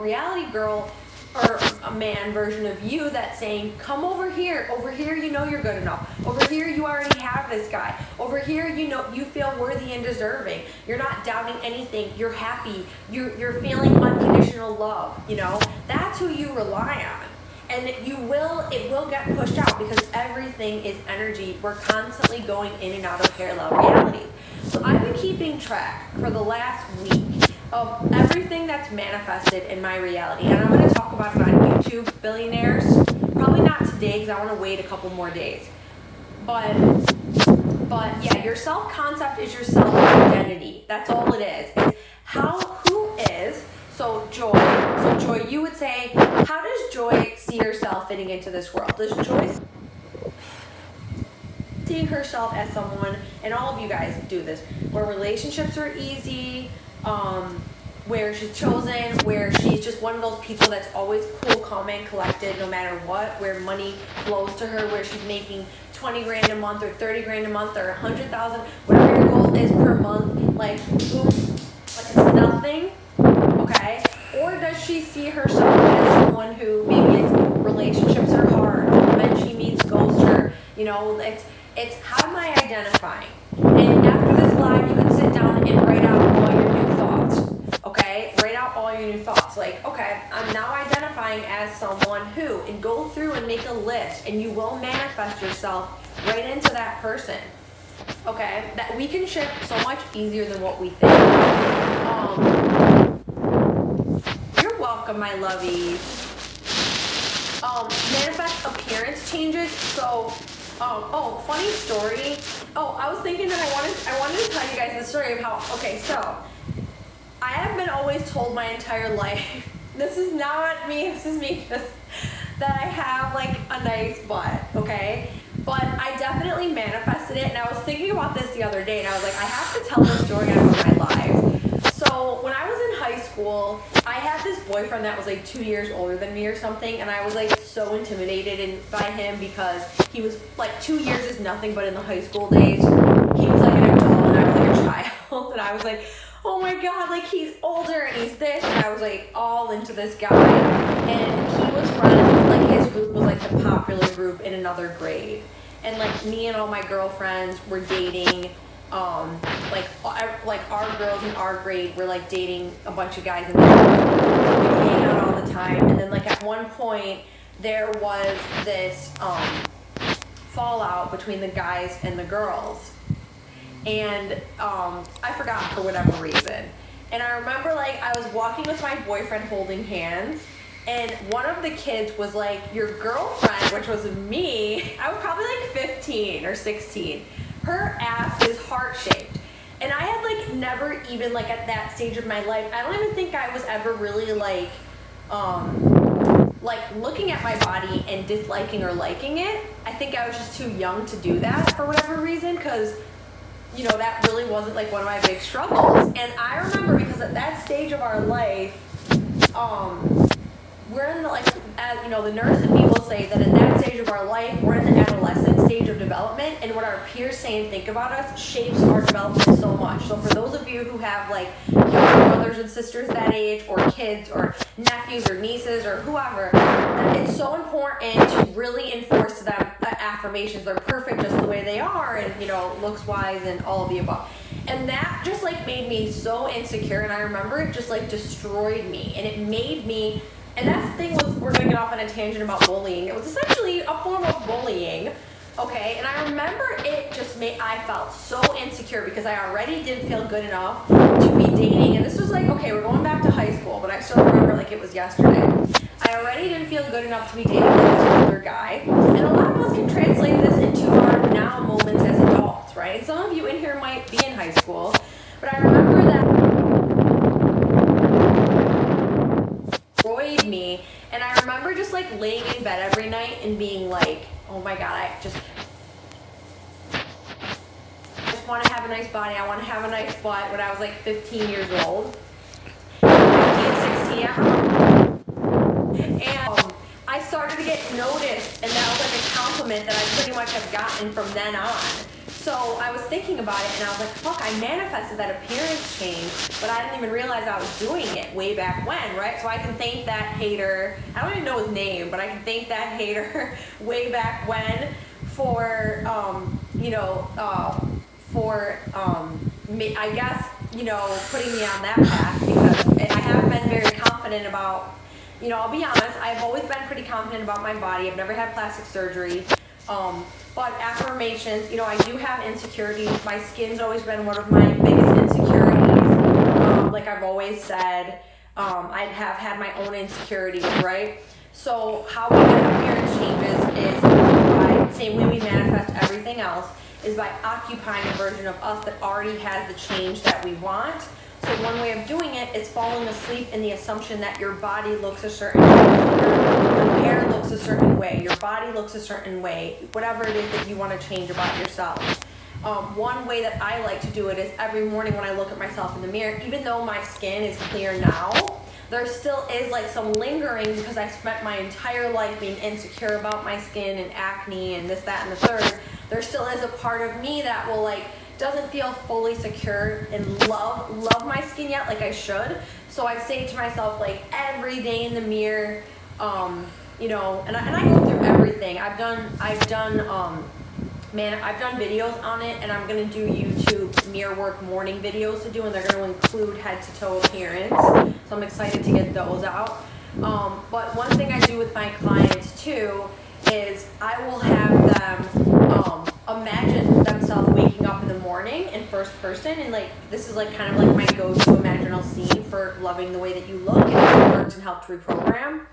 reality girl or a man version of you that's saying, come over here, you know you're good enough, over here you already have this guy, over here you know you feel worthy and deserving, you're not doubting anything, you're happy, you're feeling unconditional love, you know, that's who you rely on. And it will get pushed out because everything is energy. We're constantly going in and out of parallel realities. So I've been keeping track for the last week of everything that's manifested in my reality. And I'm going to talk about it on YouTube, billionaires. Probably not today because I want to wait a couple more days. But yeah, your self-concept is your self-identity. That's all it is. It's who is. So Joy, you would say, how does Joy see herself fitting into this world? Does Joy see herself as someone, and all of you guys do this, where relationships are easy, where she's chosen, where she's just one of those people that's always cool, calm, and collected no matter what, where money flows to her, where she's making 20 grand a month or 30 grand a month or 100,000, whatever your goal is per month, like boom, like it's nothing. Okay? Or does she see herself as someone who maybe relationships are hard, or the men she meets ghost her, you know, it's how am I identifying? And after this live, you can sit down and write out all your new thoughts. Okay? Write out all your new thoughts. Like, okay, I'm now identifying as someone who, and go through and make a list, and you will manifest yourself right into that person. Okay? That we can shift so much easier than what we think. Welcome, my lovies. Manifest appearance changes. So, funny story. I was thinking that I wanted to tell you guys the story of how. Okay, so I have been always told my entire life. This is not me. This is me. That I have like a nice butt. Okay, but I definitely manifested it, and I was thinking about this the other day, and I was like, I have to tell this story on my lives. So when I was in high school, I had this boyfriend that was like 2 years older than me or something, and I was like so intimidated by him because he was like 2 years is nothing, but in the high school days, he was like an adult and I was like a child, and I was like, oh my god, like he's older and he's this, and I was like all into this guy, and he was friends, like his group was like the popular group in another grade, and like me and all my girlfriends were dating. Like our girls in our grade were like dating a bunch of guys in their group. So we would hang out all the time. And then like at one point there was this fallout between the guys and the girls. And I forgot for whatever reason. And I remember like I was walking with my boyfriend holding hands, and one of the kids was like, your girlfriend, which was me, I was probably like 15 or 16. Her ass is heart-shaped. And I had like never even like at that stage of my life, I don't even think I was ever really like looking at my body and disliking or liking it. I think I was just too young to do that for whatever reason, because you know that really wasn't like one of my big struggles. And I remember because at that stage of our life, we're in the, like, as you know, the nurse and me will say that in that stage of our life, we're in the adolescent stage of development, and what our peers say and think about us shapes our development so much. So for those of you who have like younger brothers and sisters that age, or kids, or nephews or nieces, or whoever, it's so important to really enforce to them that affirmations. They're perfect just the way they are, and you know, looks wise and all of the above. And that just like made me so insecure, and I remember it just like destroyed me, and it made me. And that's the thing with, we're going to get off on a tangent about bullying. It was essentially a form of bullying, okay? And I remember it just made, I felt so insecure because I already didn't feel good enough to be dating. And this was like, okay, we're going back to high school, but I still remember like it was yesterday. I already didn't feel good enough to be dating this older guy. And a lot of us can translate this into our now moments as adults, right? And some of you in here might be in high school, but I remember that me, and I remember just like laying in bed every night and being like, oh my god, I just want to have a nice body, I want to have a nice butt, when I was like 15 years old, 15, 16, and I started to get noticed, and that was like a compliment that I pretty much have gotten from then on. So I was thinking about it and I was like, fuck, I manifested that appearance change, but I didn't even realize I was doing it way back when, right? So I can thank that hater, I don't even know his name, but I can thank that hater way back when for, I guess, putting me on that path, because I have been very confident about, I'll be honest, I've always been pretty confident about my body. I've never had plastic surgery. But affirmations, I do have insecurities. My skin's always been one of my biggest insecurities. Like I've always said, I have had my own insecurities, right? So how we get appearance changes is by, same way we manifest everything else, is by occupying a version of us that already has the change that we want. So one way of doing it is falling asleep in the assumption that your body looks a certain way, your hair looks a certain way, your body looks a certain way, whatever it is that you want to change about yourself. One way that I like to do it is every morning when I look at myself in the mirror, even though my skin is clear now, there still is like some lingering, because I spent my entire life being insecure about my skin and acne and this, that, and the third. There still is a part of me that will doesn't feel fully secure and love my skin yet like I should. So I say to myself every day in the mirror, and I go through everything. I've done videos on it, and I'm gonna do YouTube mirror work morning videos to do, and they're gonna include head to toe appearance. So I'm excited to get those out. But one thing I do with my clients too is I will have them imagine themselves waking up in the morning in first person, and this is kind of my go-to imaginal scene for loving the way that you look, and it's worked and helped reprogram.